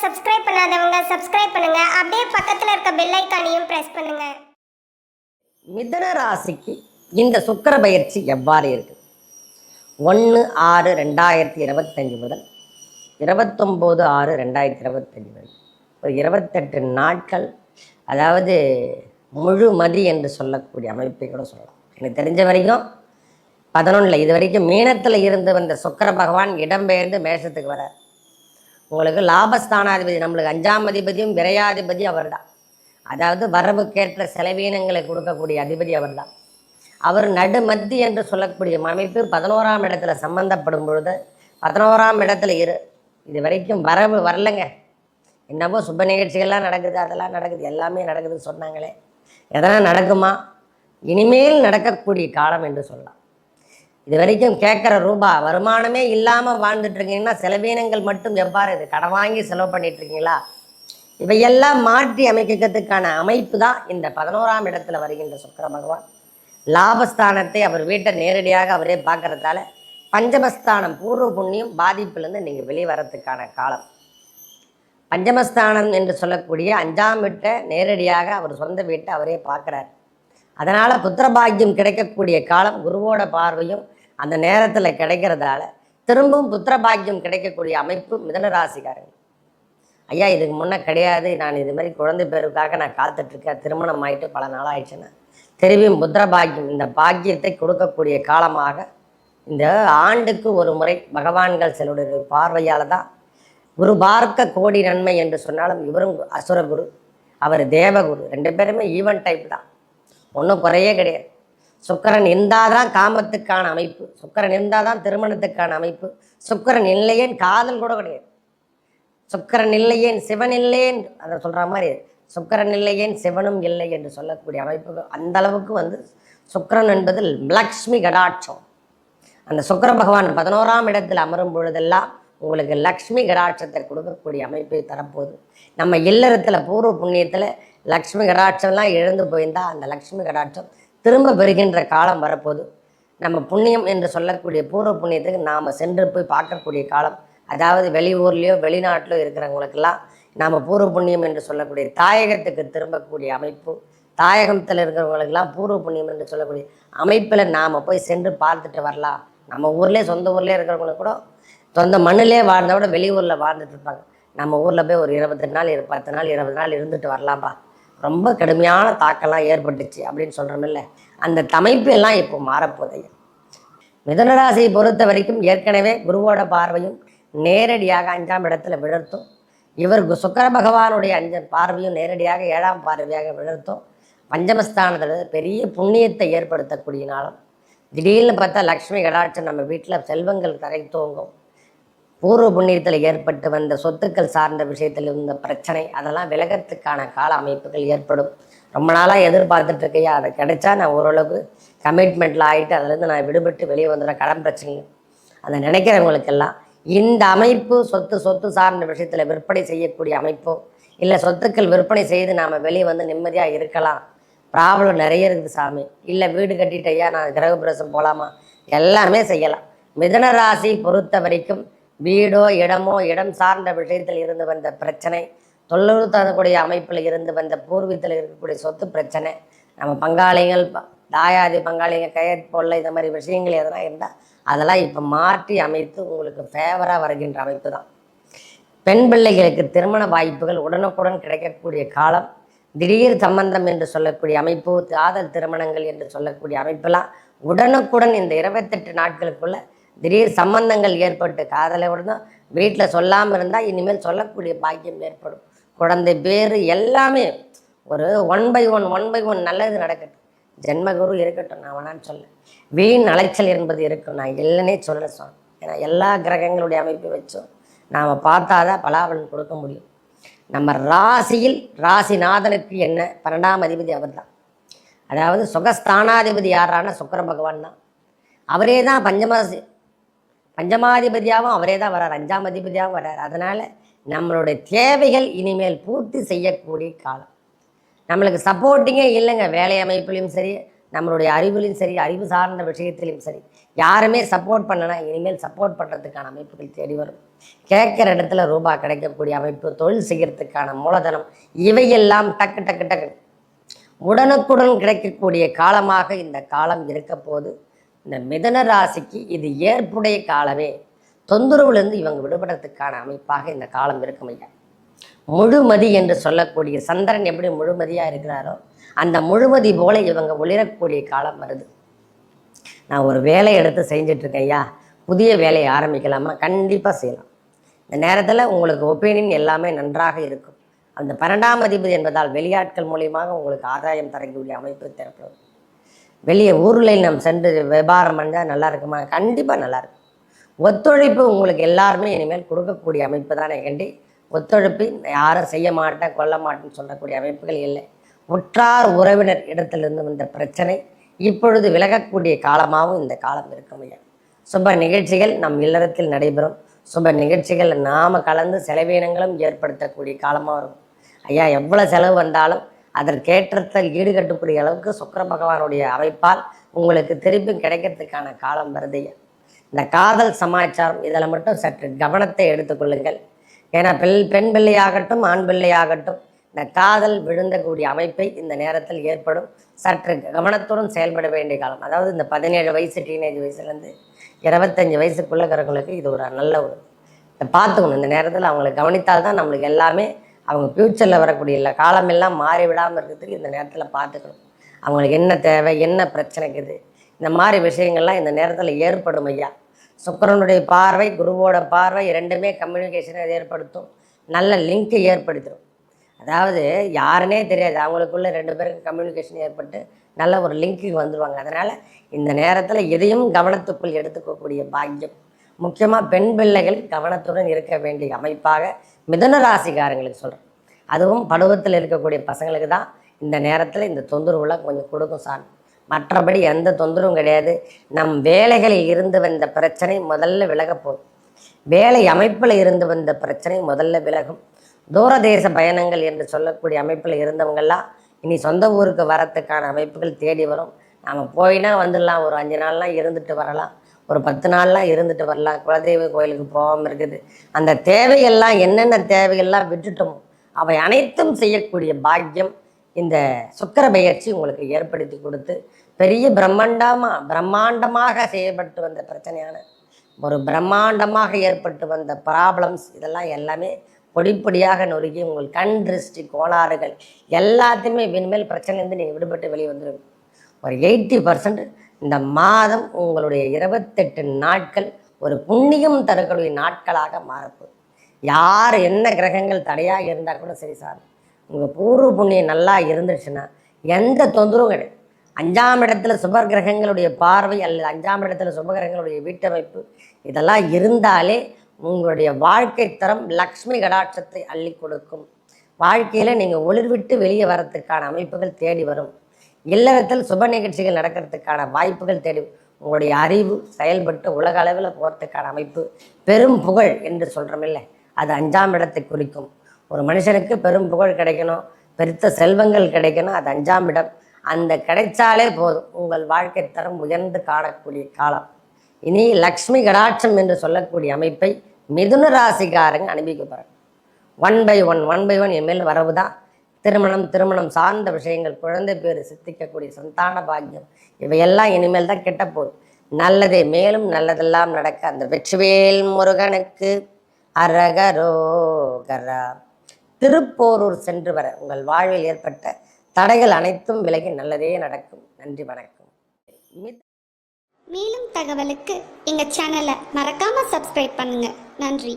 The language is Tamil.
சப்ஸ்கிரைப் பண்ணாதவங்க சப்ஸ்கிரைப் பண்ணுங்க. அப்படியே பக்கத்துல இருக்க பெல் ஐகானையும் பிரஸ் பண்ணுங்க. மிதுன ராசிக்கு இந்த சுக்கிர பயிற்சி எவ்வாறு இருக்கு? 1/6/2025 முதல் 29/6/2025 வரை ஒரு 28 நாட்கள், அதாவது முழு மதி என்று சொல்லக்கூடிய அமைப்பை கூட சொல்லலாம். எனக்கு தெரிஞ்ச வரைக்கும் 11 இது வரைக்கும் மீனத்தில் இருந்து வந்த சுக்கிர பகவான் இடம்பெயர்ந்து மேஷத்துக்கு வர உங்களுக்கு லாபஸ்தானாதிபதி, நம்மளுக்கு 5ஆம் அதிபதியும் விரையாதிபதி அவர் தான். அதாவது வரவுக்கேற்ற செலவீனங்களை கொடுக்கக்கூடிய அதிபதி அவர் தான். அவர் நடுமத்தி என்று சொல்லக்கூடிய அமைப்பு 11ஆம் இடத்துல சம்பந்தப்படும் பொழுது 11ஆம் இடத்துல இது வரைக்கும் வரவு வரலைங்க. என்னவோ சுப நிகழ்ச்சிகள்லாம் நடக்குது, அதெல்லாம் நடக்குது, எல்லாமே நடக்குதுன்னு சொன்னாங்களே, எதனா நடக்குமா? இனிமேல் நடக்கக்கூடிய காலம் என்று சொல்லலாம். இது வரைக்கும் கேட்குற ரூபா வருமானமே இல்லாமல் வாழ்ந்துட்டு இருக்கீங்கன்னா செலவீனங்கள் மட்டும் எவ்வாறு? இது கடன் வாங்கி செலவு பண்ணிட்டு இருக்கீங்களா? இவையெல்லாம் மாற்றி அமைக்கிறதுக்கான அமைப்பு தான் இந்த 11ஆம் இடத்துல வருகின்ற சுக்கிர பகவான். லாபஸ்தானத்தை அவர் வீட்டை நேரடியாக அவரே பார்க்கறதால பஞ்சமஸ்தானம் பூர்வ புண்ணியம் பாதிப்புலேருந்து நீங்கள் வெளிவரத்துக்கான காலம். பஞ்சமஸ்தானம் என்று சொல்லக்கூடிய 5ஆம் வீட்டை நேரடியாக அவர் சொந்த வீட்டை அவரே பார்க்குறார். அதனால் புத்திரபாக்கியம் கிடைக்கக்கூடிய காலம். குருவோட பார்வையும் அந்த நேரத்தில் கிடைக்கிறதால திரும்பவும் புத்திரபாக்கியம் கிடைக்கக்கூடிய அமைப்பு மிதுன ராசிக்காரங்க. ஐயா இதுக்கு முன்னே கிடையாது, நான் இது மாதிரி குழந்தை பேருக்காக நான் காத்துட்ருக்கேன், திருமணம் ஆகிட்டு பல நாள் ஆயிடுச்சுன்னா திரும்பியும் புத்திரபாக்கியம், இந்த பாக்கியத்தை கொடுக்கக்கூடிய காலமாக இந்த ஆண்டுக்கு ஒரு முறை பகவான்கள் சிலருடைய பார்வையால் தான் குரு பார்க்க கோடி நன்மை என்று சொன்னாலும் இவரும் அசுரகுரு, அவர் தேவகுரு, 2 பேருமே ஈவன் டைப் தான், ஒன்றும் குறையே கிடையாது. சுக்கிரன் இருந்தால் தான் காமத்துக்கான அமைப்பு, சுக்கிரன் இருந்தால் தான் திருமணத்துக்கான அமைப்பு, சுக்கிரன் இல்லையேன் காதல் கூட கிடையாது, சுக்கிரன் இல்லையேன் சிவன் இல்லையேன் அதை சொல்கிற மாதிரி சுக்கிரன் இல்லையேன் சிவனும் இல்லை என்று சொல்லக்கூடிய அமைப்பு. அந்த அளவுக்கு சுக்கிரன் என்பது லக்ஷ்மி கடாட்சம். அந்த சுக்கிர பகவான் 11ஆம் இடத்தில் அமரும் பொழுதெல்லாம் உங்களுக்கு லக்ஷ்மி கடாட்சத்தை கொடுக்கக்கூடிய அமைப்பை தரப்போகுது. நம்ம இல்லறத்தில் பூர்வ புண்ணியத்தில் லக்ஷ்மி கடாட்சம்லாம் எழுந்து போயிருந்தால் அந்த லக்ஷ்மி கடாட்சம் திரும்ப பெறுகின்ற காலம் வரப்போகுது. நம்ம புண்ணியம் என்று சொல்லக்கூடிய பூர்வ புண்ணியத்துக்கு நாம் சென்று போய் பார்க்கக்கூடிய காலம். அதாவது வெளியூர்லேயோ வெளிநாட்டிலோ இருக்கிறவங்களுக்கெல்லாம் நாம் பூர்வ புண்ணியம் என்று சொல்லக்கூடிய தாயகத்துக்கு திரும்பக்கூடிய அமைப்பு, தாயகத்தில் இருக்கிறவங்களுக்கெல்லாம் பூர்வ புண்ணியம் என்று சொல்லக்கூடிய அமைப்பில் நாம் போய் சென்று பார்த்துட்டு வரலாம். நம்ம ஊர்லேயே சொந்த ஊர்லேயே இருக்கிறவங்களுக்கு கூட சொந்த மண்ணிலே வாழ்ந்த விட வெளியூரில் வாழ்ந்துட்டு இருப்பாங்க. நம்ம ஊரில் போய் ஒரு 28 நாள் 10 நாள் 20 நாள் இருந்துட்டு வரலாம்பா, ரொம்ப கடுமையான தாக்கம்லாம் ஏற்பட்டுச்சு அப்படின்னு சொல்கிறோமில்ல, அந்த அமைப்பு எல்லாம் இப்போ மாறப்போதைய. மிதுனராசியை பொறுத்த வரைக்கும் ஏற்கனவே குருவோட பார்வையும் நேரடியாக 5ஆம் இடத்துல விழர்த்தும், இவர் சுக்கிர பகவானுடைய 5 பார்வையும் நேரடியாக 7ஆம் பார்வையாக விழர்த்தும். பஞ்சமஸ்தானத்தில் பெரிய புண்ணியத்தை ஏற்படுத்தக்கூடிய நாளும். திடீர்னு பார்த்தா லக்ஷ்மி கடாட்சம் நம்ம வீட்டில் செல்வங்கள் தரை தோங்கும். பூர்வ புண்ணியத்தில் ஏற்பட்டு வந்த சொத்துக்கள் சார்ந்த விஷயத்தில் இருந்த பிரச்சனை அதெல்லாம் விலகத்துக்கான கால அமைப்புகள் ஏற்படும். ரொம்ப நாளாக எதிர்பார்த்துட்டு இருக்கையா, அதை கிடைச்சா நான் ஓரளவுக்கு கமிட்மெண்ட்டில் ஆகிட்டு அதிலேருந்து நான் விடுபட்டு வெளியே வந்துடுறேன், கடன் பிரச்சனையும் அதை நினைக்கிறவங்களுக்கெல்லாம் இந்த அமைப்பு சொத்து சார்ந்த விஷயத்தில் விற்பனை செய்யக்கூடிய அமைப்போ, இல்லை சொத்துக்கள் விற்பனை செய்து நாம் வெளியே வந்து நிம்மதியாக இருக்கலாம், ப்ராப்ளம் நிறைய இருக்குது சாமி, இல்லை வீடு கட்டிட்டையா நான் கிரகப்பிரவேசம் போகலாமா, எல்லாமே செய்யலாம். மிதுன ராசி பொறுத்த வரைக்கும் வீடோ இடமோ இடம் சார்ந்த விஷயத்தில் இருந்து வந்த பிரச்சனை, தொல்லூர் தரக்கூடிய அமைப்பில் இருந்து வந்த பூர்வீகத்தில் இருக்கக்கூடிய சொத்து பிரச்சனை, நம்ம பங்காளிகள் தாயாதி பங்காளிங்க கையெழுத்து போடல, இந்த மாதிரி விஷயங்கள் எதனா இருந்தால் அதெல்லாம் இப்போ மாற்றி அமைத்து உங்களுக்கு ஃபேவராக வருகின்ற அமைப்பு தான். பெண் பிள்ளைகளுக்கு திருமண வாய்ப்புகள் உடனுக்குடன் கிடைக்கக்கூடிய காலம். திடீர் சம்பந்தம் என்று சொல்லக்கூடிய அமைப்பு, காதல் திருமணங்கள் என்று சொல்லக்கூடிய அமைப்பெல்லாம் உடனுக்குடன் இந்த 28 நாட்களுக்குள்ள திடீர் சம்பந்தங்கள் ஏற்பட்டு காதலோடு தான் வீட்டில் சொல்லாமல் இருந்தால் இனிமேல் சொல்லக்கூடிய பாக்கியம் ஏற்படும். குழந்தை பேர் எல்லாமே ஒரு 1 by 1 நல்லது நடக்கட்டும். ஜென்மகுரு இருக்கட்டும், நான் வேணான்னு சொல்ல, வீண் அலைச்சல் என்பது இருக்கும், நான் இல்லைன்னே சொல்ல சொன்னேன். ஏன்னா எல்லா கிரகங்களுடைய அமைப்பை வச்சும் நாம் பார்த்தாதான் பலாபலன் கொடுக்க முடியும். நம்ம ராசியில் ராசிநாதனுக்கு என்ன 12ஆம் அதிபதி அவர் தான். அதாவது சுகஸ்தானாதிபதி யாரான சுக்கிர பகவான் தான். அவரே தான் பஞ்சமாதிபதியாகவும் அவரே தான் வர்றார், 5ஆம் அதிபதியாகவும் வர்றார். அதனால் நம்மளுடைய தேவைகள் இனிமேல் பூர்த்தி செய்யக்கூடிய காலம். நம்மளுக்கு சப்போர்ட்டிங்கே இல்லைங்க, வேலை அமைப்புலையும் சரி, நம்மளுடைய அறிவிலும் சரி, அறிவு சார்ந்த விஷயத்திலும் சரி, யாருமே சப்போர்ட் பண்ணனா இனிமேல் சப்போர்ட் பண்ணுறதுக்கான அமைப்புகள் தேடி வரும். கேட்குற இடத்துல ரூபாய் கிடைக்கக்கூடிய அமைப்பு, தொழில் செய்கிறதுக்கான மூலதனம், இவையெல்லாம் டக்கு டக்கு டக்கு உடனுக்குடன் கிடைக்கக்கூடிய காலமாக இந்த காலம் இருக்க போது. இந்த மிதுன ராசிக்கு இது ஏற்புடைய காலமே. தொந்தரவுலேருந்து இவங்க விடுபடுறதுக்கான அமைப்பாக இந்த காலம் இருக்கும் ஐயா. முழுமதி என்று சொல்லக்கூடிய சந்திரன் எப்படி முழுமதியாக இருக்கிறாரோ அந்த முழுமதி போல இவங்க ஒளிரக்கூடிய காலம் வருது. நான் ஒரு வேலையை எடுத்து செஞ்சிட்ருக்கேன் ஐயா, புதிய வேலையை ஆரம்பிக்கலாமா? கண்டிப்பாக செய்யலாம். இந்த நேரத்தில் உங்களுக்கு ஒப்பீனியன் எல்லாமே நன்றாக இருக்கும். அந்த 12ஆம் அதிபதி என்பதால் வெளியாட்கள் மூலியமாக உங்களுக்கு ஆதாயம் தரக்கூடிய அமைப்பு தேவைப்படும். வெளியே ஊரில் நம்ம சென்று வியாபாரம் பண்ணால் நல்லா இருக்குமா? கண்டிப்பாக நல்லாயிருக்கும். ஒத்துழைப்பு உங்களுக்கு எல்லாருமே இனிமேல் கொடுக்கக்கூடிய அமைப்பு தானே கண்டி. ஒத்துழைப்பு யாரும் செய்ய மாட்டேன் கொல்ல மாட்டேன்னு சொல்லக்கூடிய அமைப்புகள் இல்லை. உற்றார் உறவினர் இடத்திலிருந்து வந்த பிரச்சனை இப்பொழுது விலகக்கூடிய காலமாகவும் இந்த காலம் இருக்கும் ஐயா. சுப நிகழ்ச்சிகள் நம் இல்லறத்தில் நடைபெறும். சுப நிகழ்ச்சிகள் நாம கலந்து செலவீனங்களும் ஏற்படுத்தக்கூடிய காலமாக இருக்கும் ஐயா. எவ்வளோ செலவு வந்தாலும் அதற்கேற்றத்தில் ஈடுகட்டக்கூடிய அளவுக்கு சுக்கிர பகவானுடைய அமைப்பால் உங்களுக்கு திருப்பி கிடைக்கிறதுக்கான காலம் வருது ஐயா. இந்த காதல் சமாச்சாரம் இதில் மட்டும் சற்று கவனத்தை எடுத்துக்கொள்ளுங்கள். ஏன்னா பெண் பிள்ளையாகட்டும் ஆண் பிள்ளையாகட்டும் இந்த காதல் விழுந்தக்கூடிய அமைப்பை இந்த நேரத்தில் ஏற்படும். சற்று கவனத்துடன் செயல்பட வேண்டிய காலம். அதாவது இந்த 17 வயசு டீனேஜ் வயசுலேருந்து 25 வயசுக்குள்ளே இருக்கிறவங்களுக்கு இது ஒரு நல்ல ஒரு பார்த்துக்கணும். இந்த நேரத்தில் அவங்களை கவனித்தால்தான் நம்மளுக்கு எல்லாமே அவங்க ஃப்யூச்சரில் வரக்கூடிய காலமெல்லாம் மாறிவிடாமல் இருக்கிறதுக்கு இந்த நேரத்தில் பார்த்துக்கணும். அவங்களுக்கு என்ன தேவை, என்ன பிரச்சனைக்குது, இந்த மாதிரி விஷயங்கள்லாம் இந்த நேரத்தில் ஏற்படும் ஐயா. சுக்கிரனுடைய பார்வை, குருவோட பார்வை இரண்டுமே கம்யூனிகேஷனை ஏற்படுத்தும். நல்ல லிங்க்கை ஏற்படுத்திடும். அதாவது யாருன்னே தெரியாது, அவங்களுக்குள்ள 2 பேருக்கு கம்யூனிகேஷன் ஏற்பட்டு நல்ல ஒரு லிங்க்கு வந்துடுவாங்க. அதனால் இந்த நேரத்தில் எதையும் கவனத்துக்குள் எடுத்துக்கக்கூடிய பாக்கியம். முக்கியமாக பெண் பிள்ளைகள் கவனத்துடன் இருக்க வேண்டிய அமைப்பாக மிதுன ராசிக்காரங்களுக்கு சொல்கிறேன். அதுவும் பருவத்தில் இருக்கக்கூடிய பசங்களுக்கு தான் இந்த நேரத்தில் இந்த தொந்தரவுலாம் கொஞ்சம் கொடுக்கும் சார். மற்றபடி எந்த தொந்தரவும் கிடையாது. நம் வேலைகளில் இருந்து வந்த பிரச்சனை முதல்ல விலக போகும். வேலை அமைப்பில் இருந்து வந்த பிரச்சனை முதல்ல விலகும். தூரதேச பயணங்கள் என்று சொல்லக்கூடிய அமைப்பில் இருந்தவங்கெல்லாம் இனி சொந்த ஊருக்கு வரத்துக்கான அமைப்புகள் தேடி வரும். நாம் போயினா வந்துடலாம், ஒரு 5 நாள்லாம் இருந்துட்டு வரலாம், ஒரு 10 நாள்லாம் இருந்துட்டு வரலாம். குலதெய்வ கோயிலுக்கு போகாமல் இருக்குது. அந்த தேவையெல்லாம் என்னென்ன தேவையெல்லாம் விட்டுட்டோமோ அவை அனைத்தும் செய்யக்கூடிய பாக்கியம் இந்த சுக்கிர பெயர்ச்சி உங்களுக்கு ஏற்படுத்தி கொடுத்து பெரிய பிரம்மாண்டமாக செய்யப்பட்டு வந்த பிரச்சனையான ஒரு பிரம்மாண்டமாக ஏற்பட்டு வந்த ப்ராப்ளம்ஸ் இதெல்லாம் எல்லாமே பொடிப்பொடியாக நொறுக்கி உங்கள் கண் திருஷ்டி கோளாறுகள் எல்லாத்தையுமே இனிமேல் பிரச்சனைலேருந்து நீங்கள் விடுபட்டு வெளியே வந்துடுவீங்க. ஒரு 80% இந்த மாதம் உங்களுடைய 28 நாட்கள் ஒரு புண்ணியம் தரக்கூடிய நாட்களாக மாறப்போகுது. யார் என்ன கிரகங்கள் தடையாக இருந்தால் கூட சரி சார், உங்கள் பூர்வ புண்ணியம் நல்லா இருந்துச்சுன்னா எந்த தொந்தரவும் கிடையாது. 5ஆம் இடத்துல சுப கிரகங்களுடைய பார்வை அல்லது 5ஆம் இடத்துல சுப கிரகங்களுடைய வீட்டமைப்பு இதெல்லாம் இருந்தாலே உங்களுடைய வாழ்க்கை தரம் லக்ஷ்மி கடாட்சத்தை அள்ளி கொடுக்கும். வாழ்க்கையில் நீங்கள் ஒளிர்விட்டு வெளியே வரத்துக்கான அமைப்புகள் தேடி வரும். இல்லறத்தில் சுப நிகழ்ச்சிகள் நடக்கிறதுக்கான வாய்ப்புகள் தேடி உங்களுடைய அறிவு செயல்பட்டு உலக அளவில் போகிறதுக்கான அமைப்பு. பெரும் புகழ் என்று சொல்கிறோமில்லை, அது 5ஆம் இடத்தை குறிக்கும். ஒரு மனுஷனுக்கு பெரும் புகழ் கிடைக்கணும், பெருத்த செல்வங்கள் கிடைக்கணும், அது 5ஆம் இடம். அந்த கிடைச்சாலே போதும், உங்கள் வாழ்க்கை தரம் உயர்ந்து காணக்கூடிய காலம். இனி லக்ஷ்மி கடாட்சம் என்று சொல்லக்கூடிய அமைப்பை மிதுன ராசிக்காரங்க அனுபவிக்க போகிறாங்க. 1 by 1 எம்எல் வரவு தான். திருமணம் சார்ந்த விஷயங்கள், குழந்தை பேர் சித்திக்கக்கூடிய சந்தான பாக்கியம், இவையெல்லாம் இனிமேல் தான் கெட்ட போகுது. நல்லதே மேலும் நல்லதெல்லாம் நடக்க அந்த வெற்றிவேல் முருகனுக்கு அரகரோகரா. திருப்போரூர் சென்று வர உங்கள் வாழ்வில் ஏற்பட்ட தடைகள் அனைத்தும் விலகி நல்லதே நடக்கும். நன்றி, வணக்கம். மேலும் தகவலுக்கு எங்கள் சேனலை மறக்காமல் சப்ஸ்கிரைப் பண்ணுங்கள். நன்றி.